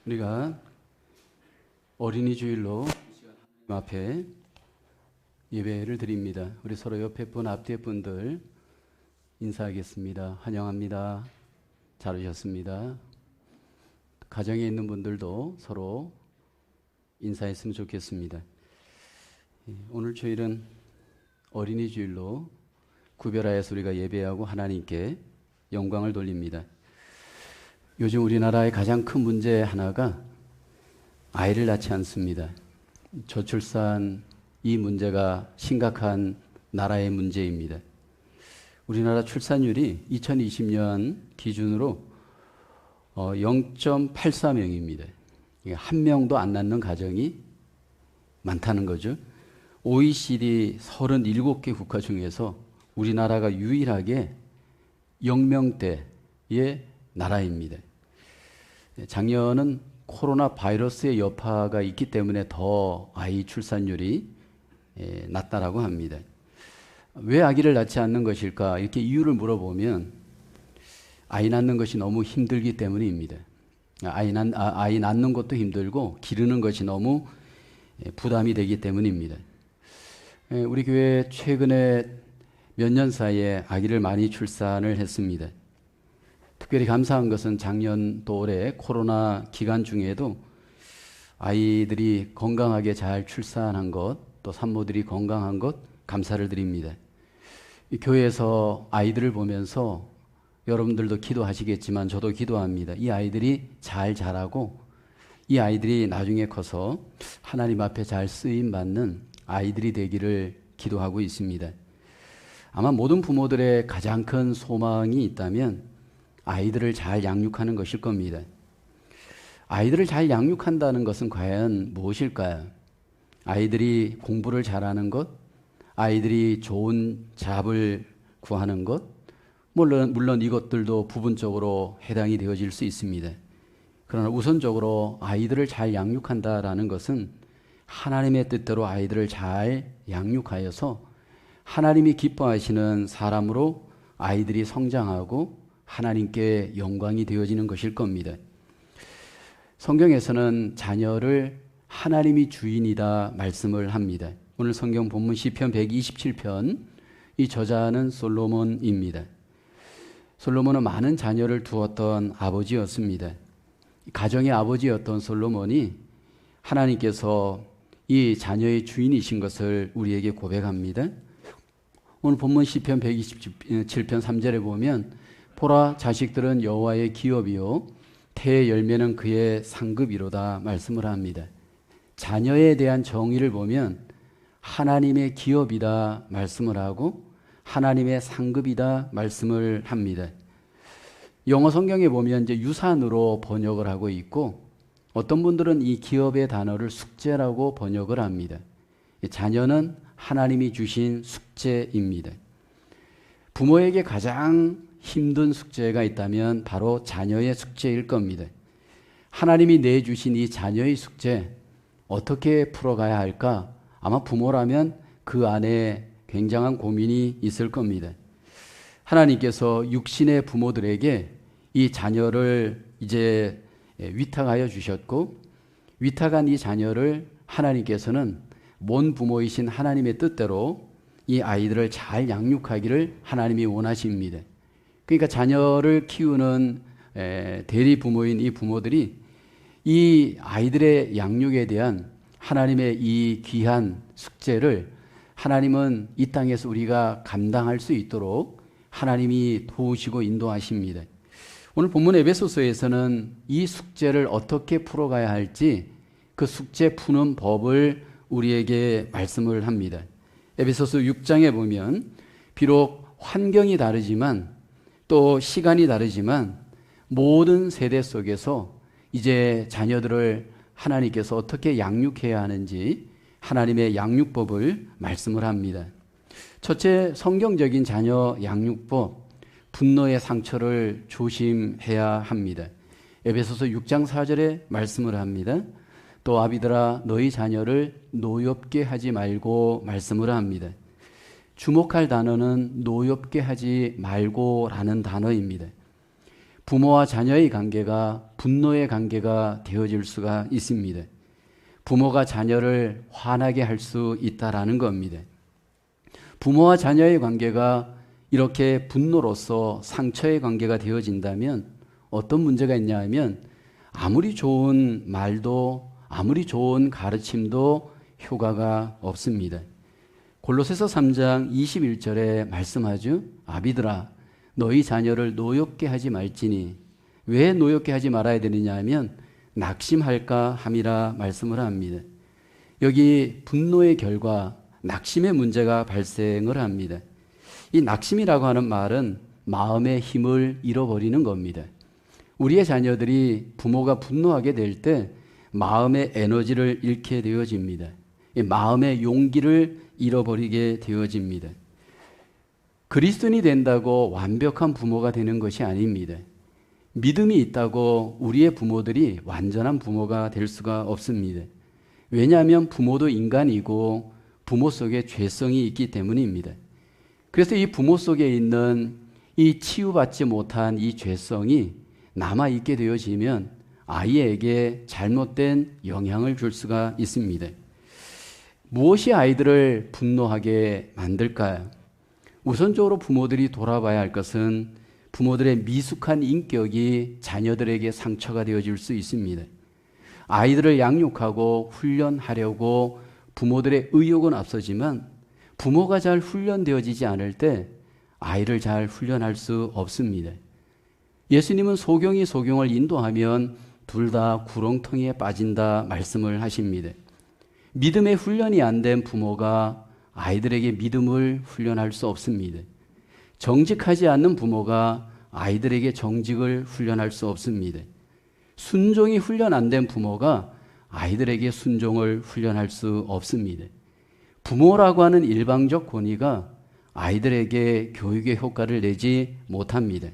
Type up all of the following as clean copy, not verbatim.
우리가 어린이 주일로 하나님 앞에 예배를 드립니다. 우리 서로 옆에 분, 앞뒤에 분들 인사하겠습니다. 환영합니다. 잘 오셨습니다. 가정에 있는 분들도 서로 인사했으면 좋겠습니다. 오늘 주일은 어린이 주일로 구별하여서 우리가 예배하고 하나님께 영광을 돌립니다. 요즘 우리나라의 가장 큰 문제 하나가 아이를 낳지 않습니다. 저출산, 이 문제가 심각한 나라의 문제입니다. 우리나라 출산율이 2020년 기준으로 0.84명입니다. 한 명도 안 낳는 가정이 많다는 거죠. OECD 37개 국가 중에서 우리나라가 유일하게 0명대의 나라입니다. 작년은 코로나 바이러스의 여파가 있기 때문에 더 아이 출산율이 낮다라고 합니다. 왜 아기를 낳지 않는 것일까? 이렇게 이유를 물어보면 아이 낳는 것이 너무 힘들기 때문입니다. 아이 낳는 것도 힘들고 기르는 것이 너무 부담이 되기 때문입니다. 우리 교회 최근에 몇 년 사이에 아기를 많이 출산을 했습니다. 특별히 감사한 것은 작년 또 올해 코로나 기간 중에도 아이들이 건강하게 잘 출산한 것, 또 산모들이 건강한 것 감사를 드립니다. 이 교회에서 아이들을 보면서 여러분들도 기도하시겠지만 저도 기도합니다. 이 아이들이 잘 자라고 이 아이들이 나중에 커서 하나님 앞에 잘 쓰임 받는 아이들이 되기를 기도하고 있습니다. 아마 모든 부모들의 가장 큰 소망이 있다면 아이들을 잘 양육하는 것일 겁니다. 아이들을 잘 양육한다는 것은 과연 무엇일까요? 아이들이 공부를 잘하는 것, 아이들이 좋은 잡을 구하는 것, 물론 이것들도 부분적으로 해당이 되어질 수 있습니다. 그러나 우선적으로 아이들을 잘 양육한다라는 것은 하나님의 뜻대로 아이들을 잘 양육하여서 하나님이 기뻐하시는 사람으로 아이들이 성장하고 하나님께 영광이 되어지는 것일 겁니다. 성경에서는 자녀를 하나님이 주인이다 말씀을 합니다. 오늘 성경 본문 시편 127편, 이 저자는 솔로몬입니다. 솔로몬은 많은 자녀를 두었던 아버지였습니다. 가정의 아버지였던 솔로몬이 하나님께서 이 자녀의 주인이신 것을 우리에게 고백합니다. 오늘 본문 시편 127편 3절에 보면 보라, 자식들은 여호와의 기업이요 태의 열매는 그의 상급이로다 말씀을 합니다. 자녀에 대한 정의를 보면 하나님의 기업이다 말씀을 하고 하나님의 상급이다 말씀을 합니다. 영어 성경에 보면 이제 유산으로 번역을 하고 있고 어떤 분들은 이 기업의 단어를 숙제라고 번역을 합니다. 자녀는 하나님이 주신 숙제입니다. 부모에게 가장 힘든 숙제가 있다면 바로 자녀의 숙제일 겁니다. 하나님이 내주신 이 자녀의 숙제 어떻게 풀어가야 할까? 아마 부모라면 그 안에 굉장한 고민이 있을 겁니다. 하나님께서 육신의 부모들에게 이 자녀를 이제 위탁하여 주셨고 위탁한 이 자녀를 하나님께서는 몬 부모이신 하나님의 뜻대로 이 아이들을 잘 양육하기를 하나님이 원하십니다. 그러니까 자녀를 키우는 대리 부모인 이 부모들이 이 아이들의 양육에 대한 하나님의 이 귀한 숙제를 하나님은 이 땅에서 우리가 감당할 수 있도록 하나님이 도우시고 인도하십니다. 오늘 본문 에베소서에서는 이 숙제를 어떻게 풀어가야 할지 그 숙제 푸는 법을 우리에게 말씀을 합니다. 에베소서 6장에 보면 비록 환경이 다르지만 또 시간이 다르지만 모든 세대 속에서 이제 자녀들을 하나님께서 어떻게 양육해야 하는지 하나님의 양육법을 말씀을 합니다. 첫째, 성경적인 자녀 양육법, 분노의 상처를 조심해야 합니다. 에베소서 6장 4절에 말씀을 합니다. 또 아비들아 너희 자녀를 노엽게 하지 말고 말씀을 합니다. 주목할 단어는 노엽게 하지 말고라는 단어입니다. 부모와 자녀의 관계가 분노의 관계가 되어질 수가 있습니다. 부모가 자녀를 화나게 할 수 있다라는 겁니다. 부모와 자녀의 관계가 이렇게 분노로서 상처의 관계가 되어진다면 어떤 문제가 있냐 하면 아무리 좋은 말도 아무리 좋은 가르침도 효과가 없습니다. 골로새서 3장 21절에 말씀하죠. 아비들아 너희 자녀를 노엽게 하지 말지니 왜 노엽게 하지 말아야 되느냐 하면 낙심할까 함이라 말씀을 합니다. 여기 분노의 결과 낙심의 문제가 발생을 합니다. 이 낙심이라고 하는 말은 마음의 힘을 잃어버리는 겁니다. 우리의 자녀들이 부모가 분노하게 될 때 마음의 에너지를 잃게 되어집니다. 마음의 용기를 잃어버리게 되어집니다. 그리스도인이 된다고 완벽한 부모가 되는 것이 아닙니다. 믿음이 있다고 우리의 부모들이 완전한 부모가 될 수가 없습니다. 왜냐하면 부모도 인간이고 부모 속에 죄성이 있기 때문입니다. 그래서 이 부모 속에 있는 이 치유받지 못한 이 죄성이 남아있게 되어지면 아이에게 잘못된 영향을 줄 수가 있습니다. 무엇이 아이들을 분노하게 만들까요? 우선적으로 부모들이 돌아봐야 할 것은 부모들의 미숙한 인격이 자녀들에게 상처가 되어질 수 있습니다. 아이들을 양육하고 훈련하려고 부모들의 의욕은 앞서지만 부모가 잘 훈련되어지지 않을 때 아이를 잘 훈련할 수 없습니다. 예수님은 소경이 소경을 인도하면 둘 다 구렁텅이에 빠진다 말씀을 하십니다. 믿음의 훈련이 안 된 부모가 아이들에게 믿음을 훈련할 수 없습니다. 정직하지 않는 부모가 아이들에게 정직을 훈련할 수 없습니다. 순종이 훈련 안 된 부모가 아이들에게 순종을 훈련할 수 없습니다. 부모라고 하는 일방적 권위가 아이들에게 교육의 효과를 내지 못합니다.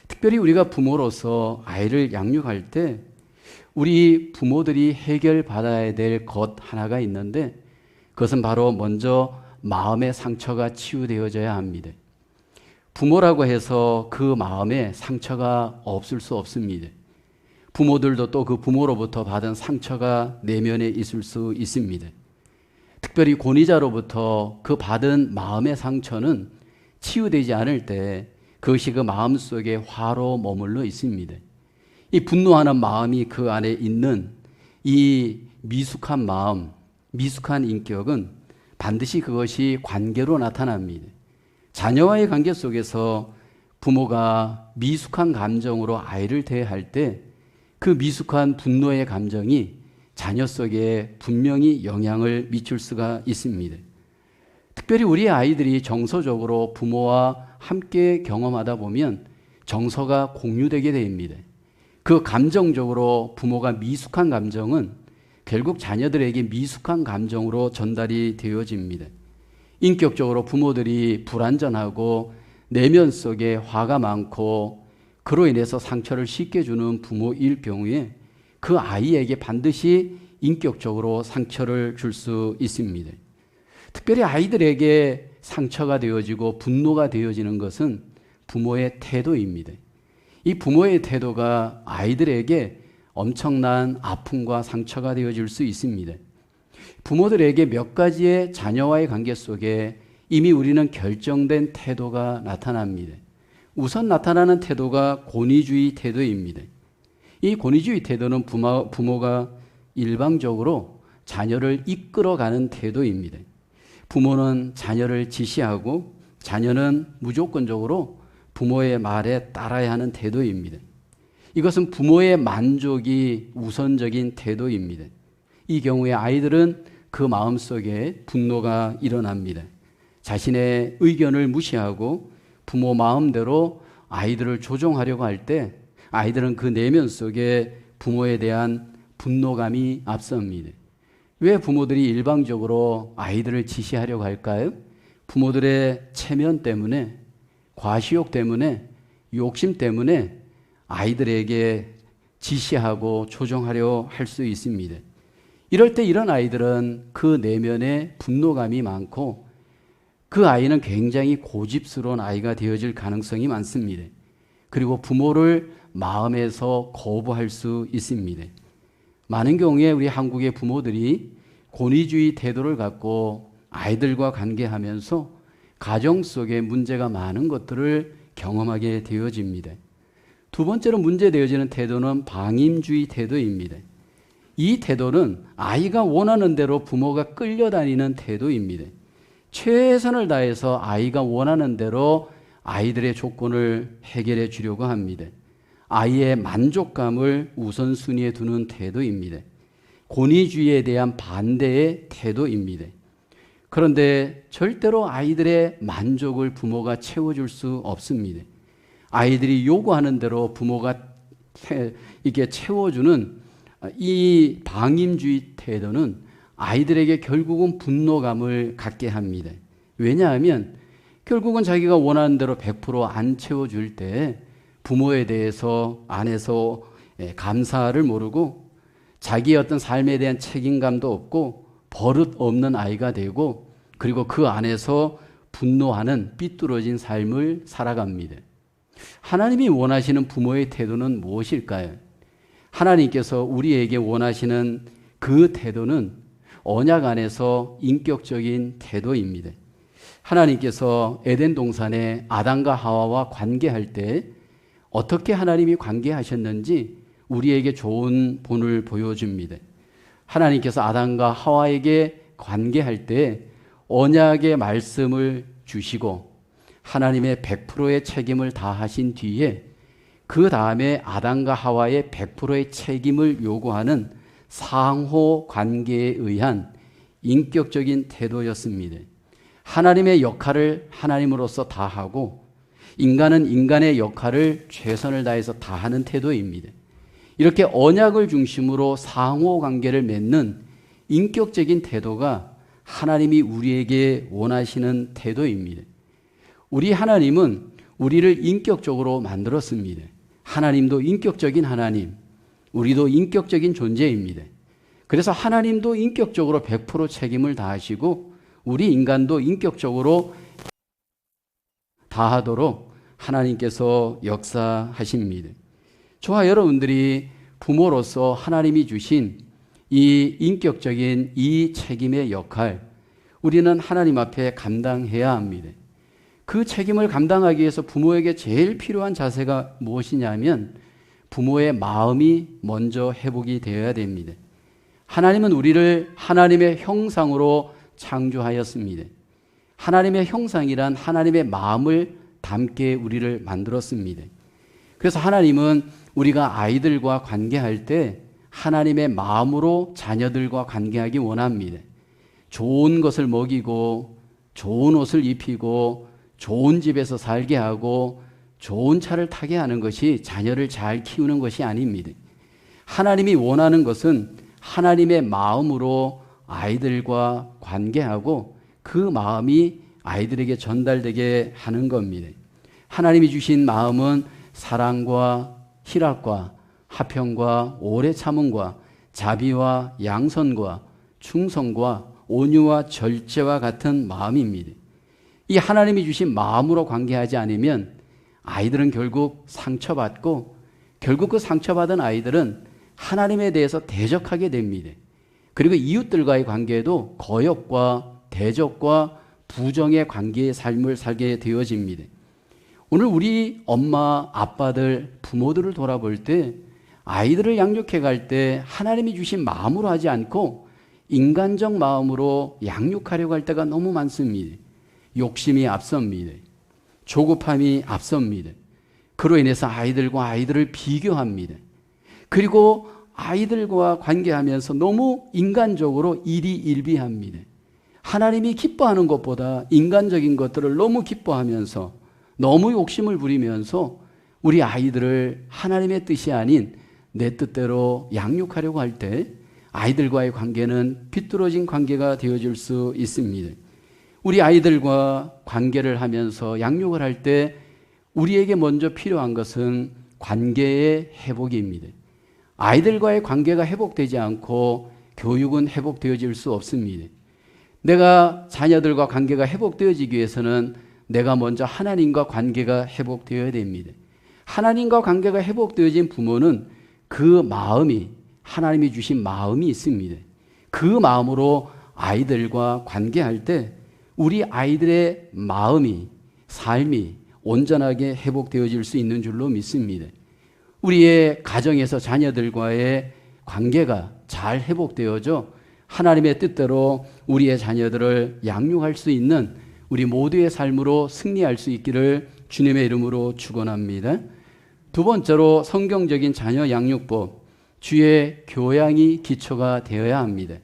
특별히 우리가 부모로서 아이를 양육할 때 우리 부모들이 해결받아야 될 것 하나가 있는데 그것은 바로 먼저 마음의 상처가 치유되어져야 합니다. 부모라고 해서 그 마음에 상처가 없을 수 없습니다. 부모들도 또 그 부모로부터 받은 상처가 내면에 있을 수 있습니다. 특별히 권위자로부터 그 받은 마음의 상처는 치유되지 않을 때 그것이 그 마음속에 화로 머물러 있습니다. 이 분노하는 마음이 그 안에 있는 이 미숙한 마음, 미숙한 인격은 반드시 그것이 관계로 나타납니다. 자녀와의 관계 속에서 부모가 미숙한 감정으로 아이를 대할 때 그 미숙한 분노의 감정이 자녀 속에 분명히 영향을 미칠 수가 있습니다. 특별히 우리 아이들이 정서적으로 부모와 함께 경험하다 보면 정서가 공유되게 됩니다. 그 감정적으로 부모가 미숙한 감정은 결국 자녀들에게 미숙한 감정으로 전달이 되어집니다. 인격적으로 부모들이 불완전하고 내면 속에 화가 많고 그로 인해서 상처를 쉽게 주는 부모일 경우에 그 아이에게 반드시 인격적으로 상처를 줄 수 있습니다. 특별히 아이들에게 상처가 되어지고 분노가 되어지는 것은 부모의 태도입니다. 이 부모의 태도가 아이들에게 엄청난 아픔과 상처가 되어질 수 있습니다. 부모들에게 몇 가지의 자녀와의 관계 속에 이미 우리는 결정된 태도가 나타납니다. 우선 나타나는 태도가 권위주의 태도입니다. 이 권위주의 태도는 부모가 일방적으로 자녀를 이끌어가는 태도입니다. 부모는 자녀를 지시하고 자녀는 무조건적으로 부모의 말에 따라야 하는 태도입니다. 이것은 부모의 만족이 우선적인 태도입니다. 이 경우에 아이들은 그 마음속에 분노가 일어납니다. 자신의 의견을 무시하고 부모 마음대로 아이들을 조종하려고 할 때 아이들은 그 내면 속에 부모에 대한 분노감이 앞섭니다. 왜 부모들이 일방적으로 아이들을 지시하려고 할까요? 부모들의 체면 때문에, 과시욕 때문에, 욕심 때문에 아이들에게 지시하고 조종하려 할 수 있습니다. 이럴 때 이런 아이들은 그 내면에 분노감이 많고 그 아이는 굉장히 고집스러운 아이가 되어질 가능성이 많습니다. 그리고 부모를 마음에서 거부할 수 있습니다. 많은 경우에 우리 한국의 부모들이 권위주의 태도를 갖고 아이들과 관계하면서 가정 속에 문제가 많은 것들을 경험하게 되어집니다. 두 번째로 문제되어지는 태도는 방임주의 태도입니다. 이 태도는 아이가 원하는 대로 부모가 끌려다니는 태도입니다. 최선을 다해서 아이가 원하는 대로 아이들의 조건을 해결해 주려고 합니다. 아이의 만족감을 우선순위에 두는 태도입니다. 권위주의에 대한 반대의 태도입니다. 그런데 절대로 아이들의 만족을 부모가 채워줄 수 없습니다. 아이들이 요구하는 대로 부모가 이게 채워주는 이 방임주의 태도는 아이들에게 결국은 분노감을 갖게 합니다. 왜냐하면 결국은 자기가 원하는 대로 100% 안 채워줄 때 부모에 대해서 안에서 감사를 모르고 자기의 어떤 삶에 대한 책임감도 없고 버릇 없는 아이가 되고 그리고 그 안에서 분노하는 삐뚤어진 삶을 살아갑니다. 하나님이 원하시는 부모의 태도는 무엇일까요? 하나님께서 우리에게 원하시는 그 태도는 언약 안에서 인격적인 태도입니다. 하나님께서 에덴 동산에 아담과 하와와 관계할 때 어떻게 하나님이 관계하셨는지 우리에게 좋은 본을 보여줍니다. 하나님께서 아담과 하와에게 관계할 때 언약의 말씀을 주시고 하나님의 100%의 책임을 다하신 뒤에 그 다음에 아담과 하와의 100%의 책임을 요구하는 상호 관계에 의한 인격적인 태도였습니다. 하나님의 역할을 하나님으로서 다하고 인간은 인간의 역할을 최선을 다해서 다하는 태도입니다. 이렇게 언약을 중심으로 상호 관계를 맺는 인격적인 태도가 하나님이 우리에게 원하시는 태도입니다. 우리 하나님은 우리를 인격적으로 만들었습니다. 하나님도 인격적인 하나님, 우리도 인격적인 존재입니다. 그래서 하나님도 인격적으로 100% 책임을 다하시고 우리 인간도 인격적으로 다하도록 하나님께서 역사하십니다. 저와 여러분들이 부모로서 하나님이 주신 이 인격적인 이 책임의 역할, 우리는 하나님 앞에 감당해야 합니다. 그 책임을 감당하기 위해서 부모에게 제일 필요한 자세가 무엇이냐면 부모의 마음이 먼저 회복이 되어야 됩니다. 하나님은 우리를 하나님의 형상으로 창조하였습니다. 하나님의 형상이란 하나님의 마음을 담게 우리를 만들었습니다. 그래서 하나님은 우리가 아이들과 관계할 때 하나님의 마음으로 자녀들과 관계하기 원합니다. 좋은 것을 먹이고 좋은 옷을 입히고 좋은 집에서 살게 하고 좋은 차를 타게 하는 것이 자녀를 잘 키우는 것이 아닙니다. 하나님이 원하는 것은 하나님의 마음으로 아이들과 관계하고 그 마음이 아이들에게 전달되게 하는 겁니다. 하나님이 주신 마음은 사랑과 희락과 화평과 오래 참음과 자비와 양선과 충성과 온유와 절제와 같은 마음입니다. 이 하나님이 주신 마음으로 관계하지 않으면 아이들은 결국 상처받고 결국 그 상처받은 아이들은 하나님에 대해서 대적하게 됩니다. 그리고 이웃들과의 관계도 거역과 대적과 부정의 관계의 삶을 살게 되어집니다. 오늘 우리 엄마, 아빠들, 부모들을 돌아볼 때 아이들을 양육해 갈 때 하나님이 주신 마음으로 하지 않고 인간적 마음으로 양육하려고 할 때가 너무 많습니다. 욕심이 앞섭니다. 조급함이 앞섭니다. 그로 인해서 아이들과 아이들을 비교합니다. 그리고 아이들과 관계하면서 너무 인간적으로 일희일비합니다. 하나님이 기뻐하는 것보다 인간적인 것들을 너무 기뻐하면서 너무 욕심을 부리면서 우리 아이들을 하나님의 뜻이 아닌 내 뜻대로 양육하려고 할 때 아이들과의 관계는 비뚤어진 관계가 되어질 수 있습니다. 우리 아이들과 관계를 하면서 양육을 할 때 우리에게 먼저 필요한 것은 관계의 회복입니다. 아이들과의 관계가 회복되지 않고 교육은 회복되어질 수 없습니다. 내가 자녀들과 관계가 회복되어지기 위해서는 내가 먼저 하나님과 관계가 회복되어야 됩니다. 하나님과 관계가 회복되어진 부모는 그 마음이, 하나님이 주신 마음이 있습니다. 그 마음으로 아이들과 관계할 때 우리 아이들의 마음이, 삶이 온전하게 회복되어질 수 있는 줄로 믿습니다. 우리의 가정에서 자녀들과의 관계가 잘 회복되어져 하나님의 뜻대로 우리의 자녀들을 양육할 수 있는 우리 모두의 삶으로 승리할 수 있기를 주님의 이름으로 축원합니다. 두 번째로 성경적인 자녀 양육법, 주의 교양이 기초가 되어야 합니다.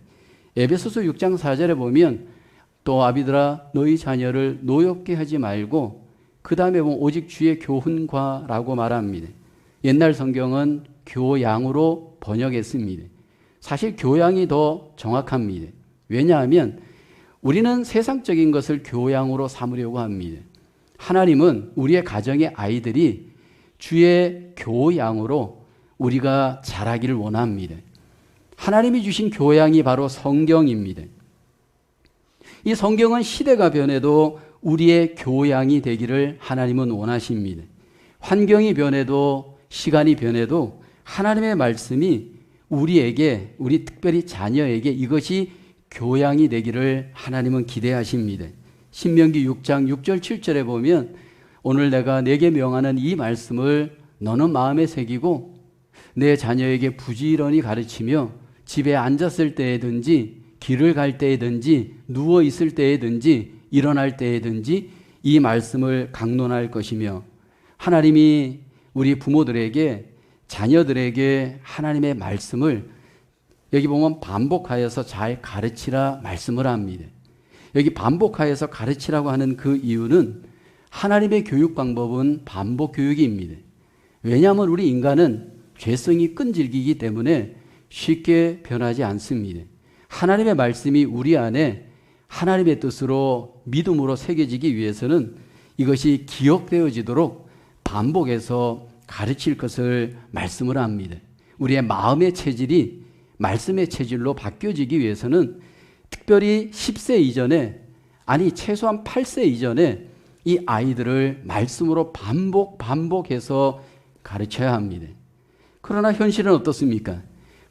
에베소서 6장 4절에 보면 또 아비들아 너희 자녀를 노엽게 하지 말고, 그 다음에 보면 오직 주의 교훈과라고 말합니다. 옛날 성경은 교양으로 번역했습니다. 사실 교양이 더 정확합니다. 왜냐하면 우리는 세상적인 것을 교양으로 삼으려고 합니다. 하나님은 우리의 가정의 아이들이 주의 교양으로 우리가 자라기를 원합니다. 하나님이 주신 교양이 바로 성경입니다. 이 성경은 시대가 변해도 우리의 교양이 되기를 하나님은 원하십니다. 환경이 변해도 시간이 변해도 하나님의 말씀이 우리에게, 우리 특별히 자녀에게 이것이 교양이 되기를 하나님은 기대하십니다. 신명기 6장 6절 7절에 보면 오늘 내가 네게 명하는 이 말씀을 너는 마음에 새기고 내 자녀에게 부지런히 가르치며 집에 앉았을 때에든지 길을 갈 때에든지 누워 있을 때에든지 일어날 때에든지 이 말씀을 강론할 것이며, 하나님이 우리 부모들에게, 자녀들에게 하나님의 말씀을 여기 보면 반복하여서 잘 가르치라 말씀을 합니다. 여기 반복하여서 가르치라고 하는 그 이유는 하나님의 교육 방법은 반복 교육입니다. 왜냐하면 우리 인간은 죄성이 끈질기기 때문에 쉽게 변하지 않습니다. 하나님의 말씀이 우리 안에 하나님의 뜻으로 믿음으로 새겨지기 위해서는 이것이 기억되어지도록 반복해서 가르칠 것을 말씀을 합니다. 우리의 마음의 체질이 말씀의 체질로 바뀌어지기 위해서는 특별히 10세 이전에, 아니 최소한 8세 이전에 이 아이들을 말씀으로 반복해서 가르쳐야 합니다. 그러나 현실은 어떻습니까?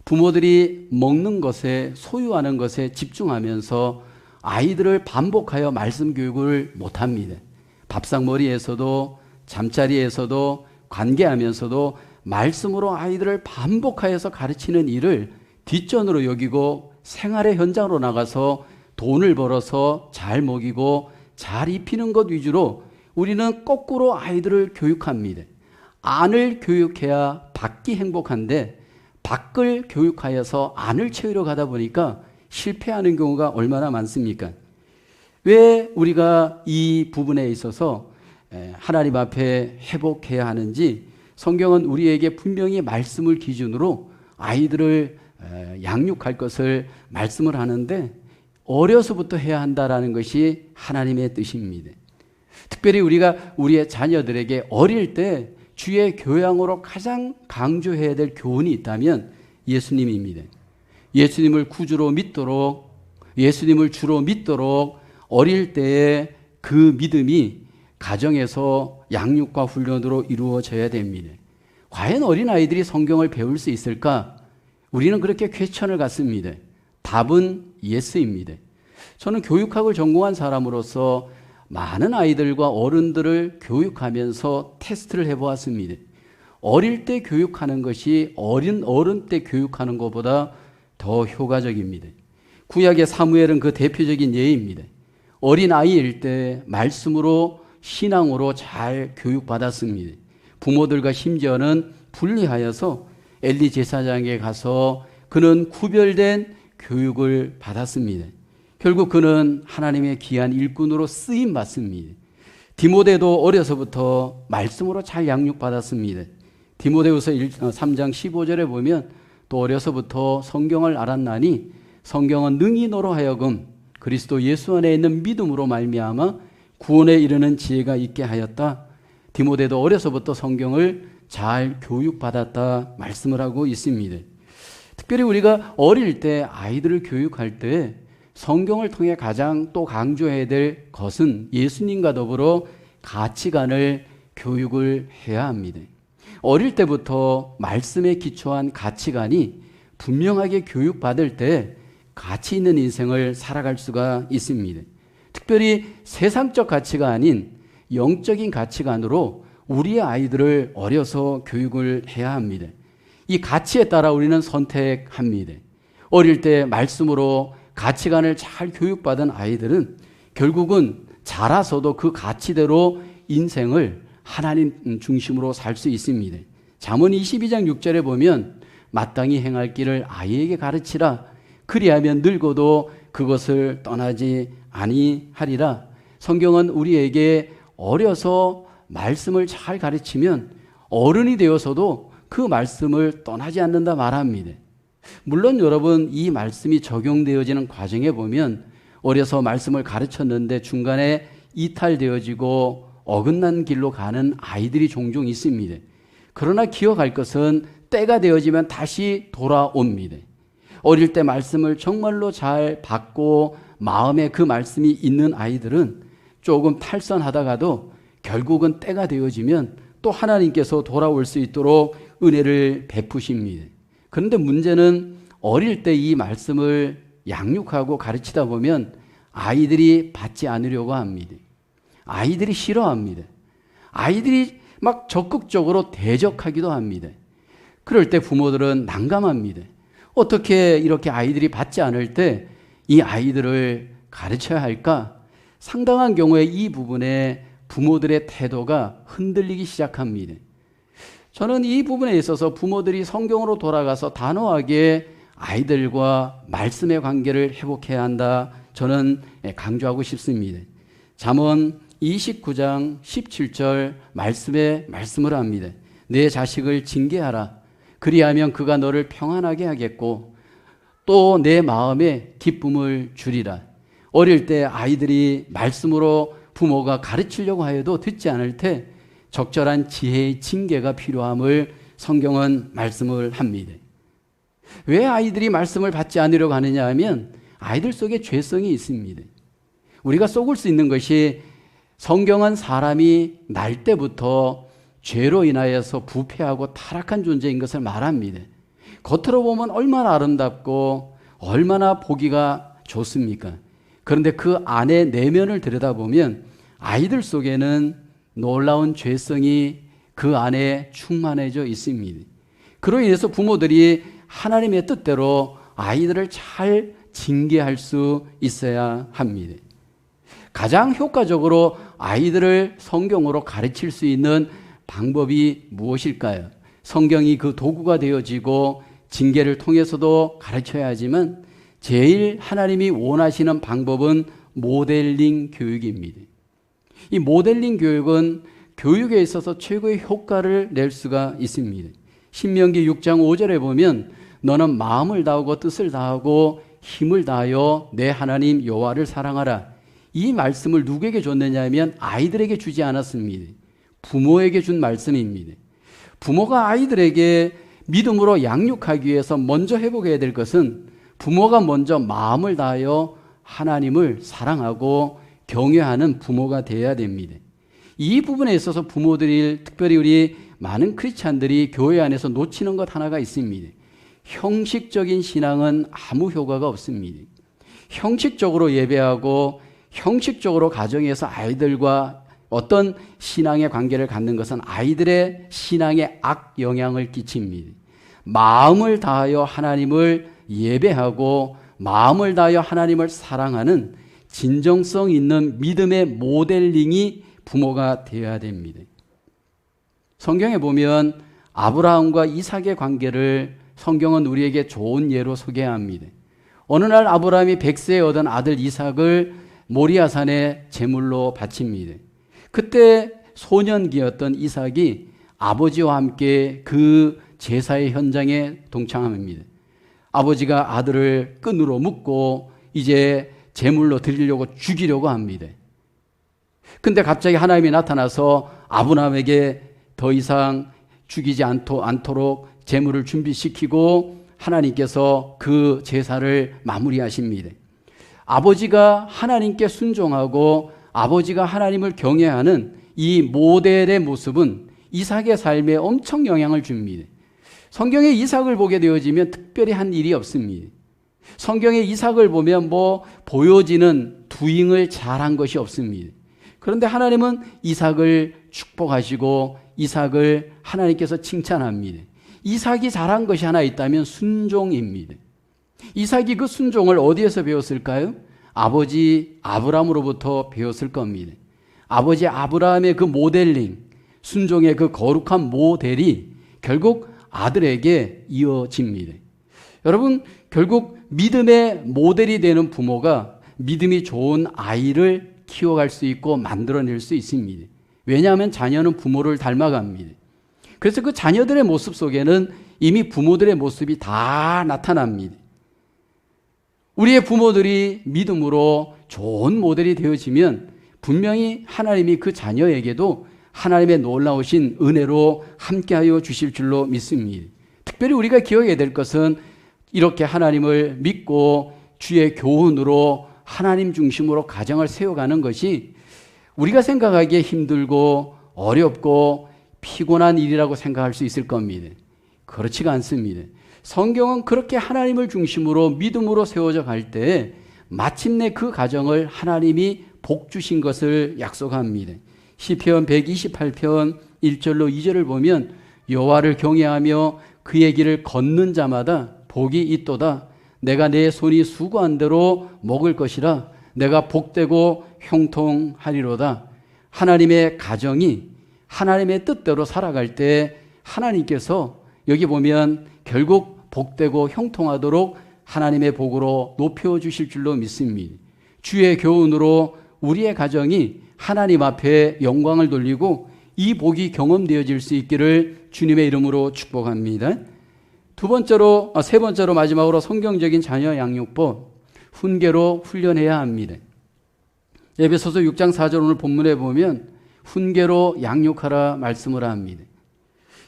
부모들이 먹는 것에, 소유하는 것에 집중하면서 아이들을 반복하여 말씀 교육을 못합니다. 밥상머리에서도 잠자리에서도 관계하면서도 말씀으로 아이들을 반복하여서 가르치는 일을 뒷전으로 여기고 생활의 현장으로 나가서 돈을 벌어서 잘 먹이고 잘 입히는 것 위주로 우리는 거꾸로 아이들을 교육합니다. 안을 교육해야 밖이 행복한데 밖을 교육하여서 안을 채우려 가다 보니까 실패하는 경우가 얼마나 많습니까? 왜 우리가 이 부분에 있어서 하나님 앞에 회복해야 하는지 성경은 우리에게 분명히 말씀을 기준으로 아이들을 양육할 것을 말씀을 하는데 어려서부터 해야 한다라는 것이 하나님의 뜻입니다. 특별히 우리가 우리의 자녀들에게 어릴 때 주의 교양으로 가장 강조해야 될 교훈이 있다면 예수님입니다. 예수님을 구주로 믿도록, 예수님을 주로 믿도록 어릴 때의 그 믿음이 가정에서 양육과 훈련으로 이루어져야 됩니다. 과연 어린아이들이 성경을 배울 수 있을까? 우리는 그렇게 퀘스천을 갖습니다. 답은 예스입니다. 저는 교육학을 전공한 사람으로서 많은 아이들과 어른들을 교육하면서 테스트를 해보았습니다. 어릴 때 교육하는 것이 어른 때 교육하는 것보다 더 효과적입니다. 구약의 사무엘은 그 대표적인 예입니다. 어린 아이일 때 말씀으로 신앙으로 잘 교육받았습니다. 부모들과 심지어는 분리하여서 엘리 제사장에게 가서 그는 구별된 교육을 받았습니다. 결국 그는 하나님의 귀한 일꾼으로 쓰임 받습니다. 디모데도 어려서부터 말씀으로 잘 양육받았습니다. 디모데후서 3장 15절에 보면 또 어려서부터 성경을 알았나니 성경은 능히 너로 하여금 그리스도 예수 안에 있는 믿음으로 말미암아 구원에 이르는 지혜가 있게 하였다. 디모데도 어려서부터 성경을 잘 교육받았다 말씀을 하고 있습니다. 특별히 우리가 어릴 때 아이들을 교육할 때 성경을 통해 가장 또 강조해야 될 것은 예수님과 더불어 가치관을 교육을 해야 합니다. 어릴 때부터 말씀에 기초한 가치관이 분명하게 교육받을 때 가치 있는 인생을 살아갈 수가 있습니다. 특별히 세상적 가치가 아닌 영적인 가치관으로 우리의 아이들을 어려서 교육을 해야 합니다. 이 가치에 따라 우리는 선택합니다. 어릴 때 말씀으로 가치관을 잘 교육받은 아이들은 결국은 자라서도 그 가치대로 인생을 하나님 중심으로 살 수 있습니다. 잠언 22장 6절에 보면 마땅히 행할 길을 아이에게 가르치라. 그리하면 늙어도 그것을 떠나지 아니하리라. 성경은 우리에게 어려서 말씀을 잘 가르치면 어른이 되어서도 그 말씀을 떠나지 않는다 말합니다. 물론 여러분, 이 말씀이 적용되어지는 과정에 보면 어려서 말씀을 가르쳤는데 중간에 이탈되어지고 어긋난 길로 가는 아이들이 종종 있습니다. 그러나 기억할 것은 때가 되어지면 다시 돌아옵니다. 어릴 때 말씀을 정말로 잘 받고 마음에 그 말씀이 있는 아이들은 조금 탈선하다가도 결국은 때가 되어지면 또 하나님께서 돌아올 수 있도록 은혜를 베푸십니다. 그런데 문제는 어릴 때 이 말씀을 양육하고 가르치다 보면 아이들이 받지 않으려고 합니다. 아이들이 싫어합니다. 아이들이 막 적극적으로 대적하기도 합니다. 그럴 때 부모들은 난감합니다. 어떻게 이렇게 아이들이 받지 않을 때 이 아이들을 가르쳐야 할까? 상당한 경우에 이 부분에 부모들의 태도가 흔들리기 시작합니다. 저는 이 부분에 있어서 부모들이 성경으로 돌아가서 단호하게 아이들과 말씀의 관계를 회복해야 한다. 저는 강조하고 싶습니다. 잠언 29장 17절 말씀을 합니다. 내 자식을 징계하라. 그리하면 그가 너를 평안하게 하겠고 또 내 마음에 기쁨을 주리라. 어릴 때 아이들이 말씀으로 부모가 가르치려고 하여도 듣지 않을 때 적절한 지혜의 징계가 필요함을 성경은 말씀을 합니다. 왜 아이들이 말씀을 받지 않으려고 하느냐 하면 아이들 속에 죄성이 있습니다. 우리가 속을 수 있는 것이 성경은 사람이 날 때부터 죄로 인하여서 부패하고 타락한 존재인 것을 말합니다. 겉으로 보면 얼마나 아름답고 얼마나 보기가 좋습니까? 그런데 그 안에 내면을 들여다보면 아이들 속에는 놀라운 죄성이 그 안에 충만해져 있습니다. 그로 인해서 부모들이 하나님의 뜻대로 아이들을 잘 징계할 수 있어야 합니다. 가장 효과적으로 아이들을 성경으로 가르칠 수 있는 방법이 무엇일까요? 성경이 그 도구가 되어지고 징계를 통해서도 가르쳐야 하지만 제일 하나님이 원하시는 방법은 모델링 교육입니다. 이 모델링 교육은 교육에 있어서 최고의 효과를 낼 수가 있습니다. 신명기 6장 5절에 보면 너는 마음을 다하고 뜻을 다하고 힘을 다하여 내 하나님 여호와를 사랑하라. 이 말씀을 누구에게 줬느냐 하면 아이들에게 주지 않았습니다. 부모에게 준 말씀입니다. 부모가 아이들에게 믿음으로 양육하기 위해서 먼저 회복해야 될 것은 부모가 먼저 마음을 다하여 하나님을 사랑하고 경외하는 부모가 되어야 됩니다. 이 부분에 있어서 부모들이, 특별히 우리 많은 크리스찬들이 교회 안에서 놓치는 것 하나가 있습니다. 형식적인 신앙은 아무 효과가 없습니다. 형식적으로 예배하고 형식적으로 가정에서 아이들과 어떤 신앙의 관계를 갖는 것은 아이들의 신앙에 악영향을 끼칩니다. 마음을 다하여 하나님을 예배하고 마음을 다하여 하나님을 사랑하는 진정성 있는 믿음의 모델링이 부모가 되어야 됩니다. 성경에 보면 아브라함과 이삭의 관계를 성경은 우리에게 좋은 예로 소개합니다. 어느 날 아브라함이 100세에 얻은 아들 이삭을 모리아산에 제물로 바칩니다. 그때 소년기였던 이삭이 아버지와 함께 그 제사의 현장에 동참합니다. 아버지가 아들을 끈으로 묶고 이제 제물로 드리려고 죽이려고 합니다. 근데 갑자기 하나님이 나타나서 아브라함에게 더 이상 죽이지 않도록 제물을 준비시키고 하나님께서 그 제사를 마무리하십니다. 아버지가 하나님께 순종하고 아버지가 하나님을 경외하는 이 모델의 모습은 이삭의 삶에 엄청 영향을 줍니다. 성경에 이삭을 보게 되어지면 특별히 한 일이 없습니다. 성경에 이삭을 보면 보여지는 두잉을 잘한 것이 없습니다. 그런데 하나님은 이삭을 축복하시고 이삭을 하나님께서 칭찬합니다. 이삭이 잘한 것이 하나 있다면 순종입니다. 이삭이 그 순종을 어디에서 배웠을까요? 아버지 아브라함으로부터 배웠을 겁니다. 아버지 아브라함의 그 모델링, 순종의 그 거룩한 모델이 결국 아들에게 이어집니다. 여러분, 결국 믿음의 모델이 되는 부모가 믿음이 좋은 아이를 키워갈 수 있고 만들어낼 수 있습니다. 왜냐하면 자녀는 부모를 닮아갑니다. 그래서 그 자녀들의 모습 속에는 이미 부모들의 모습이 다 나타납니다. 우리의 부모들이 믿음으로 좋은 모델이 되어지면 분명히 하나님이 그 자녀에게도 하나님의 놀라우신 은혜로 함께하여 주실 줄로 믿습니다. 특별히 우리가 기억해야 될 것은 이렇게 하나님을 믿고 주의 교훈으로 하나님 중심으로 가정을 세워가는 것이 우리가 생각하기에 힘들고 어렵고 피곤한 일이라고 생각할 수 있을 겁니다. 그렇지가 않습니다. 성경은 그렇게 하나님을 중심으로 믿음으로 세워져 갈 때 마침내 그 가정을 하나님이 복 주신 것을 약속합니다. 시편 128편 1절로 2절을 보면 여호와를 경외하며 그의 길을 걷는 자마다 복이 있도다. 내가 내 손이 수고한 대로 먹을 것이라. 내가 복되고 형통하리로다. 하나님의 가정이 하나님의 뜻대로 살아갈 때 하나님께서 여기 보면 결국 복되고 형통하도록 하나님의 복으로 높여주실 줄로 믿습니다. 주의 교훈으로 우리의 가정이 하나님 앞에 영광을 돌리고 이 복이 경험되어질 수 있기를 주님의 이름으로 축복합니다. 세 번째로 마지막으로 성경적인 자녀 양육법, 훈계로 훈련해야 합니다. 에베소서 6장 4절 오늘 본문에 보면 훈계로 양육하라 말씀을 합니다.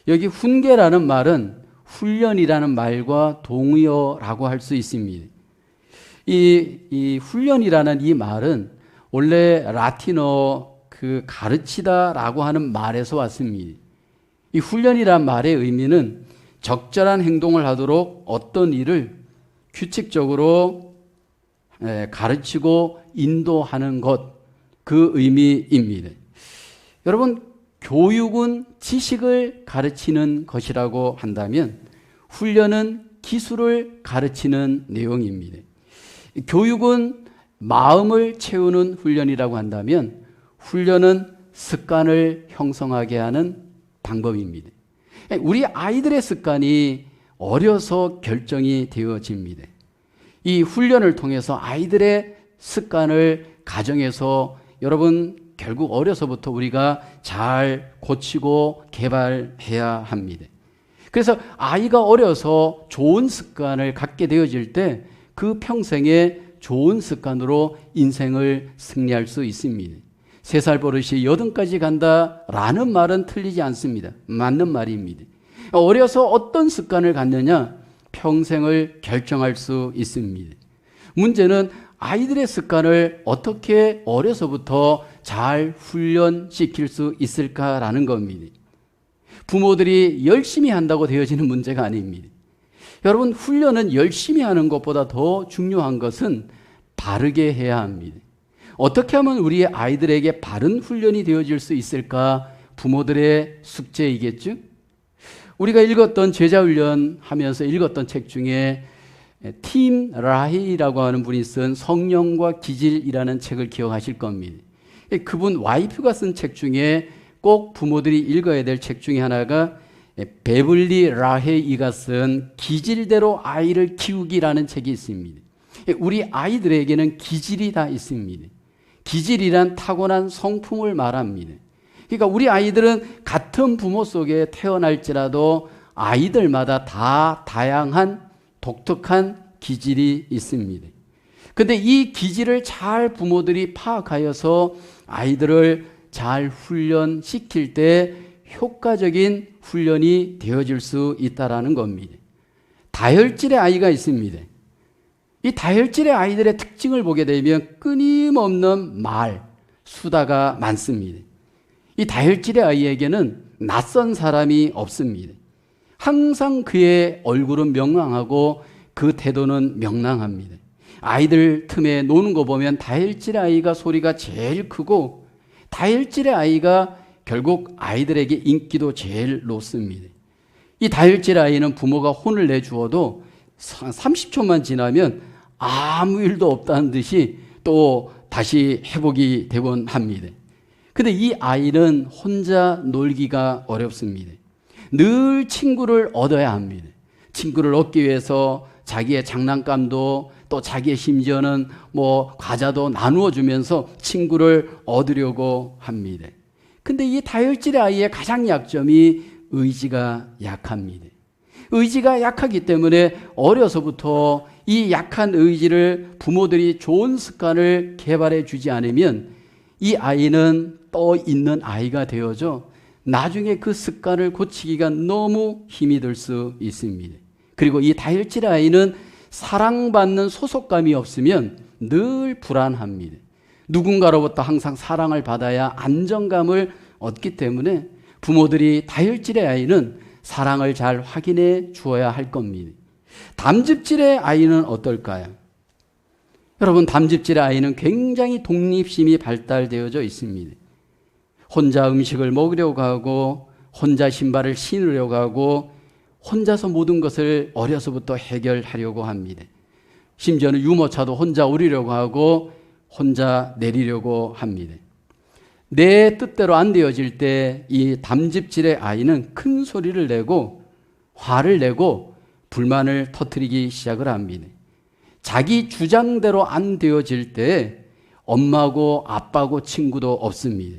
여기 훈계라는 말은 훈련이라는 말과 동의어라고 할 수 있습니다. 이 훈련이라는 이 말은 원래 라틴어 가르치다라고 하는 말에서 왔습니다. 이 훈련이라는 말의 의미는 적절한 행동을 하도록 어떤 일을 규칙적으로 가르치고 인도하는 것, 그 의미입니다. 여러분, 교육은 지식을 가르치는 것이라고 한다면 훈련은 기술을 가르치는 내용입니다. 교육은 마음을 채우는 훈련이라고 한다면 훈련은 습관을 형성하게 하는 방법입니다. 우리 아이들의 습관이 어려서 결정이 되어집니다. 이 훈련을 통해서 아이들의 습관을 가정에서 여러분 결국 어려서부터 우리가 잘 고치고 개발해야 합니다. 그래서 아이가 어려서 좋은 습관을 갖게 되어질 때 그 평생에 좋은 습관으로 인생을 승리할 수 있습니다. 3살 버릇이 80까지 간다라는 말은 틀리지 않습니다. 맞는 말입니다. 어려서 어떤 습관을 갖느냐 평생을 결정할 수 있습니다. 문제는 아이들의 습관을 어떻게 어려서부터 잘 훈련시킬 수 있을까라는 겁니다. 부모들이 열심히 한다고 되어지는 문제가 아닙니다. 여러분, 훈련은 열심히 하는 것보다 더 중요한 것은 바르게 해야 합니다. 어떻게 하면 우리 아이들에게 바른 훈련이 되어질 수 있을까? 부모들의 숙제이겠죠? 우리가 읽었던 제자훈련 하면서 읽었던 책 중에 팀 라히라고 하는 분이 쓴 성령과 기질이라는 책을 기억하실 겁니다. 그분 와이프가 쓴 책 중에 꼭 부모들이 읽어야 될 책 중에 하나가 베블리 라헤이가 쓴 기질대로 아이를 키우기라는 책이 있습니다. 우리 아이들에게는 기질이 다 있습니다. 기질이란 타고난 성품을 말합니다. 그러니까 우리 아이들은 같은 부모 속에 태어날지라도 아이들마다 다 다양한 독특한 기질이 있습니다. 그런데 이 기질을 잘 부모들이 파악하여서 아이들을 잘 훈련시킬 때 효과적인 훈련이 되어질 수 있다는 겁니다. 다혈질의 아이가 있습니다. 이 다혈질의 아이들의 특징을 보게 되면 끊임없는 말, 수다가 많습니다. 이 다혈질의 아이에게는 낯선 사람이 없습니다. 항상 그의 얼굴은 명랑하고 그 태도는 명랑합니다. 아이들 틈에 노는 거 보면 다혈질의 아이가 소리가 제일 크고 다혈질의 아이가 결국 아이들에게 인기도 제일 높습니다. 이 다혈질 아이는 부모가 혼을 내주어도 30초만 지나면 아무 일도 없다는 듯이 또 다시 회복이 되곤 합니다. 근데 이 아이는 혼자 놀기가 어렵습니다. 늘 친구를 얻어야 합니다. 친구를 얻기 위해서 자기의 장난감도 또 자기의 심지어는 과자도 나누어 주면서 친구를 얻으려고 합니다. 근데 이 다혈질의 아이의 가장 약점이 의지가 약합니다. 의지가 약하기 때문에 어려서부터 이 약한 의지를 부모들이 좋은 습관을 개발해 주지 않으면 이 아이는 떠 있는 아이가 되어져 나중에 그 습관을 고치기가 너무 힘이 들 수 있습니다. 그리고 이 다혈질 아이는 사랑받는 소속감이 없으면 늘 불안합니다. 누군가로부터 항상 사랑을 받아야 안정감을 얻기 때문에 부모들이 다혈질의 아이는 사랑을 잘 확인해 주어야 할 겁니다. 담즙질의 아이는 어떨까요? 여러분, 담즙질의 아이는 굉장히 독립심이 발달되어져 있습니다. 혼자 음식을 먹으려고 하고 혼자 신발을 신으려고 하고 혼자서 모든 것을 어려서부터 해결하려고 합니다. 심지어는 유모차도 혼자 오리려고 하고 혼자 내리려고 합니다. 내 뜻대로 안 되어질 때 이 담즙질의 아이는 큰 소리를 내고 화를 내고 불만을 터뜨리기 시작을 합니다. 자기 주장대로 안 되어질 때 엄마고 아빠고 친구도 없습니다.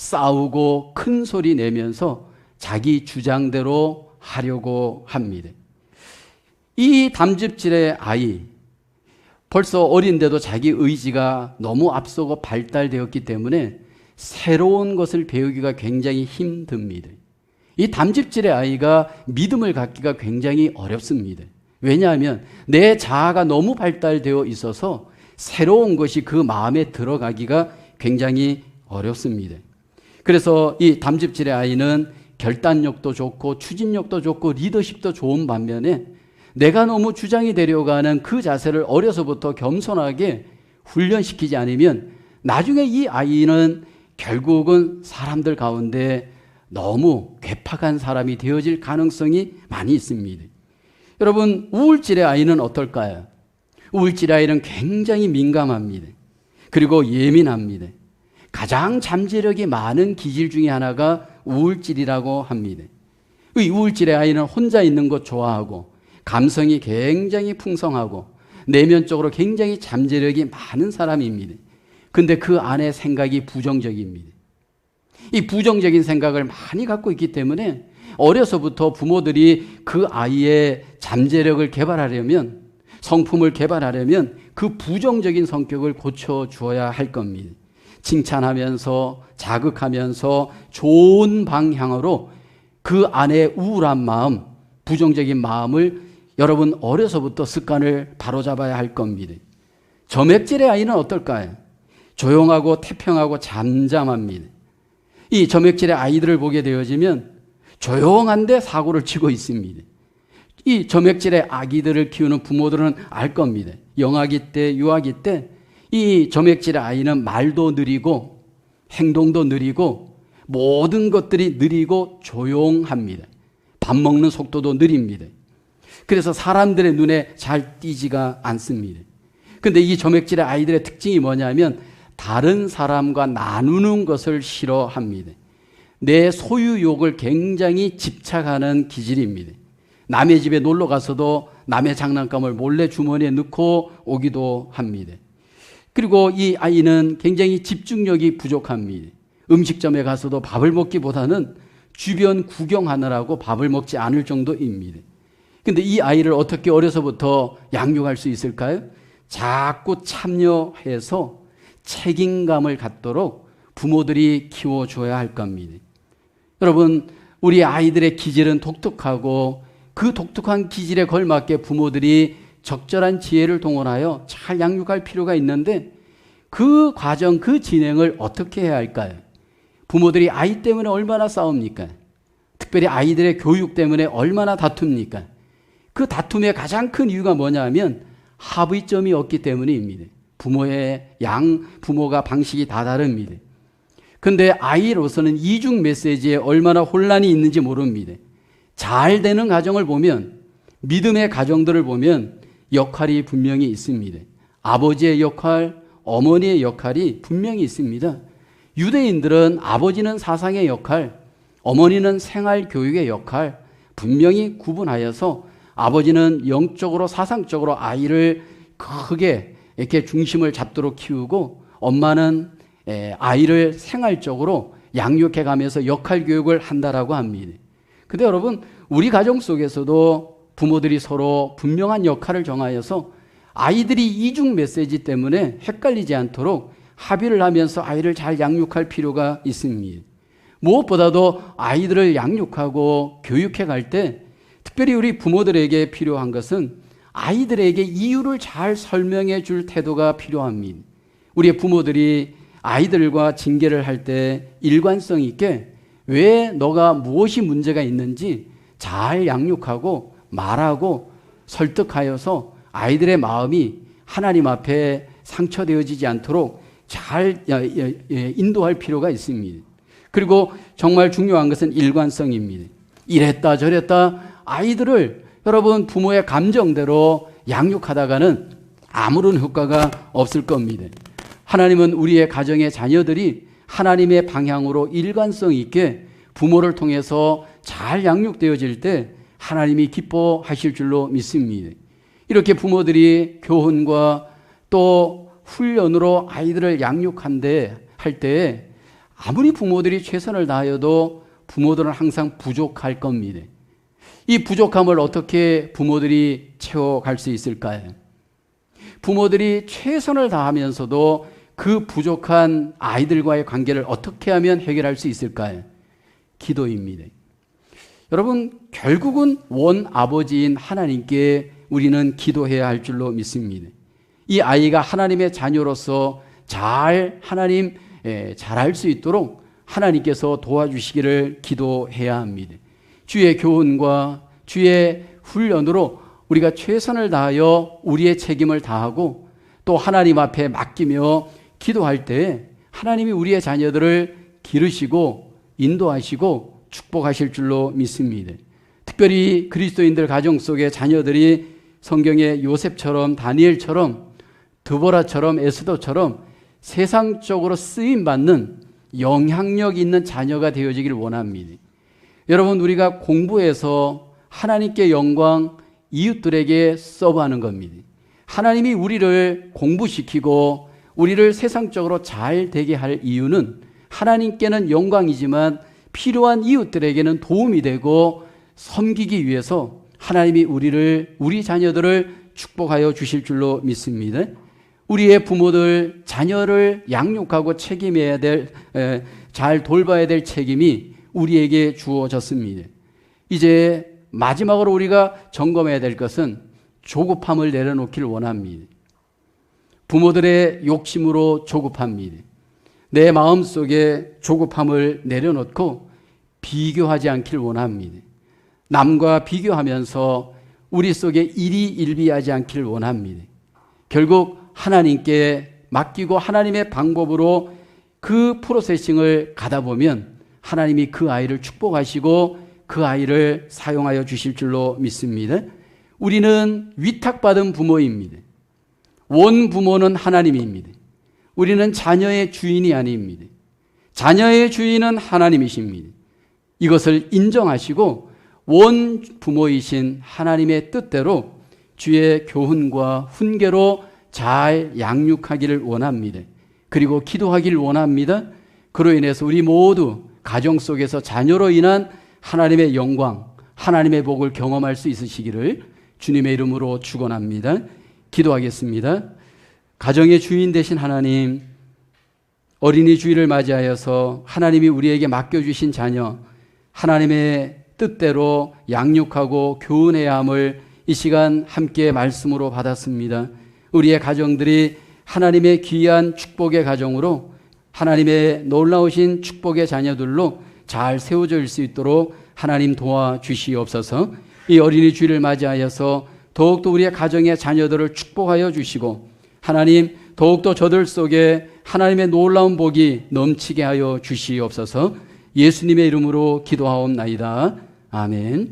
싸우고 큰 소리 내면서 자기 주장대로 하려고 합니다. 이 담즙질의 아이, 벌써 어린데도 자기 의지가 너무 앞서고 발달되었기 때문에 새로운 것을 배우기가 굉장히 힘듭니다. 이 담즙질의 아이가 믿음을 갖기가 굉장히 어렵습니다. 왜냐하면 내 자아가 너무 발달되어 있어서 새로운 것이 그 마음에 들어가기가 굉장히 어렵습니다. 그래서 이 담즙질의 아이는 결단력도 좋고 추진력도 좋고 리더십도 좋은 반면에 내가 너무 주장이 되려고 하는 그 자세를 어려서부터 겸손하게 훈련시키지 않으면 나중에 이 아이는 결국은 사람들 가운데 너무 괴팍한 사람이 되어질 가능성이 많이 있습니다. 여러분, 우울질의 아이는 어떨까요? 우울질의 아이는 굉장히 민감합니다. 그리고 예민합니다. 가장 잠재력이 많은 기질 중에 하나가 우울질이라고 합니다. 이 우울질의 아이는 혼자 있는 것 좋아하고 감성이 굉장히 풍성하고 내면적으로 굉장히 잠재력이 많은 사람입니다. 근데 그 안에 생각이 부정적입니다. 이 부정적인 생각을 많이 갖고 있기 때문에 어려서부터 부모들이 그 아이의 잠재력을 개발하려면, 성품을 개발하려면 그 부정적인 성격을 고쳐주어야 할 겁니다. 칭찬하면서 자극하면서 좋은 방향으로 그 안에 우울한 마음, 부정적인 마음을 여러분 어려서부터 습관을 바로잡아야 할 겁니다. 점액질의 아이는 어떨까요? 조용하고 태평하고 잠잠합니다. 이 점액질의 아이들을 보게 되어지면 조용한데 사고를 치고 있습니다. 이 점액질의 아기들을 키우는 부모들은 알 겁니다. 영아기 때, 유아기 때 이 점액질의 아이는 말도 느리고 행동도 느리고 모든 것들이 느리고 조용합니다. 밥 먹는 속도도 느립니다. 그래서 사람들의 눈에 잘 띄지가 않습니다. 그런데 이 점액질의 아이들의 특징이 뭐냐면 다른 사람과 나누는 것을 싫어합니다. 내 소유욕을 굉장히 집착하는 기질입니다. 남의 집에 놀러 가서도 남의 장난감을 몰래 주머니에 넣고 오기도 합니다. 그리고 이 아이는 굉장히 집중력이 부족합니다. 음식점에 가서도 밥을 먹기보다는 주변 구경하느라고 밥을 먹지 않을 정도입니다. 그런데 이 아이를 어떻게 어려서부터 양육할 수 있을까요? 자꾸 참여해서 책임감을 갖도록 부모들이 키워줘야 할 겁니다. 여러분, 우리 아이들의 기질은 독특하고 그 독특한 기질에 걸맞게 부모들이 적절한 지혜를 동원하여 잘 양육할 필요가 있는데 그 과정, 그 진행을 어떻게 해야 할까요? 부모들이 아이 때문에 얼마나 싸웁니까? 특별히 아이들의 교육 때문에 얼마나 다툽니까? 그 다툼의 가장 큰 이유가 뭐냐 하면 합의점이 없기 때문입니다. 부모가 방식이 다 다릅니다. 근데 아이로서는 이중 메시지에 얼마나 혼란이 있는지 모릅니다. 잘 되는 가정을 보면, 믿음의 가정들을 보면 역할이 분명히 있습니다. 아버지의 역할, 어머니의 역할이 분명히 있습니다. 유대인들은 아버지는 사상의 역할, 어머니는 생활 교육의 역할 분명히 구분하여서 아버지는 영적으로 사상적으로 아이를 크게 이렇게 중심을 잡도록 키우고 엄마는 아이를 생활적으로 양육해 가면서 역할 교육을 한다라고 합니다. 근데 여러분, 우리 가정 속에서도 부모들이 서로 분명한 역할을 정하여서 아이들이 이중 메시지 때문에 헷갈리지 않도록 합의를 하면서 아이를 잘 양육할 필요가 있습니다. 무엇보다도 아이들을 양육하고 교육해 갈 때 특별히 우리 부모들에게 필요한 것은 아이들에게 이유를 잘 설명해 줄 태도가 필요합니다. 우리의 부모들이 아이들과 징계를 할 때 일관성 있게 왜 너가 무엇이 문제가 있는지 잘 양육하고 말하고 설득하여서 아이들의 마음이 하나님 앞에 상처되어지지 않도록 잘 인도할 필요가 있습니다. 그리고 정말 중요한 것은 일관성입니다. 이랬다 저랬다 아이들을 여러분 부모의 감정대로 양육하다가는 아무런 효과가 없을 겁니다. 하나님은 우리의 가정의 자녀들이 하나님의 방향으로 일관성 있게 부모를 통해서 잘 양육되어질 때 하나님이 기뻐하실 줄로 믿습니다. 이렇게 부모들이 교훈과 또 훈련으로 아이들을 양육한데 할 때 아무리 부모들이 최선을 다하여도 부모들은 항상 부족할 겁니다. 이 부족함을 어떻게 부모들이 채워갈 수 있을까요? 부모들이 최선을 다하면서도 그 부족한 아이들과의 관계를 어떻게 하면 해결할 수 있을까요? 기도입니다. 여러분, 결국은 원 아버지인 하나님께 우리는 기도해야 할 줄로 믿습니다. 이 아이가 하나님의 자녀로서 하나님 잘할 수 있도록 하나님께서 도와주시기를 기도해야 합니다. 주의 교훈과 주의 훈련으로 우리가 최선을 다하여 우리의 책임을 다하고 또 하나님 앞에 맡기며 기도할 때 하나님이 우리의 자녀들을 기르시고 인도하시고 축복하실 줄로 믿습니다. 특별히 그리스도인들 가정 속의 자녀들이 성경의 요셉처럼 다니엘처럼 드보라처럼 에스더처럼 세상적으로 쓰임받는 영향력 있는 자녀가 되어지길 원합니다. 여러분, 우리가 공부해서 하나님께 영광, 이웃들에게 서브하는 겁니다. 하나님이 우리를 공부시키고 우리를 세상적으로 잘 되게 할 이유는 하나님께는 영광이지만 필요한 이웃들에게는 도움이 되고 섬기기 위해서 하나님이 우리 자녀들을 축복하여 주실 줄로 믿습니다. 우리의 부모들, 자녀를 양육하고 책임해야 잘 돌봐야 될 책임이 우리에게 주어졌습니다. 이제 마지막으로 우리가 점검해야 될 것은 조급함을 내려놓기를 원합니다. 부모들의 욕심으로 조급합니다. 내 마음속에 조급함을 내려놓고 비교하지 않기를 원합니다. 남과 비교하면서 우리 속에 일희일비하지 않기를 원합니다. 결국 하나님께 맡기고 하나님의 방법으로 그 프로세싱을 가다 보면 하나님이 그 아이를 축복하시고 그 아이를 사용하여 주실 줄로 믿습니다. 우리는 위탁받은 부모입니다. 원 부모는 하나님입니다. 우리는 자녀의 주인이 아닙니다. 자녀의 주인은 하나님이십니다. 이것을 인정하시고 원 부모이신 하나님의 뜻대로 주의 교훈과 훈계로 잘 양육하기를 원합니다. 그리고 기도하기를 원합니다. 그로 인해서 우리 모두 가정 속에서 자녀로 인한 하나님의 영광, 하나님의 복을 경험할 수 있으시기를 주님의 이름으로 축원합니다. 기도하겠습니다. 가정의 주인 되신 하나님, 어린이 주일을 맞이하여서 하나님이 우리에게 맡겨주신 자녀, 하나님의 뜻대로 양육하고 교훈해야 함을 이 시간 함께 말씀으로 받았습니다. 우리의 가정들이 하나님의 귀한 축복의 가정으로 하나님의 놀라우신 축복의 자녀들로 잘 세워질 수 있도록 하나님 도와주시옵소서. 이 어린이 주일을 맞이하여서 더욱더 우리의 가정의 자녀들을 축복하여 주시고 하나님 더욱더 저들 속에 하나님의 놀라운 복이 넘치게 하여 주시옵소서. 예수님의 이름으로 기도하옵나이다. 아멘.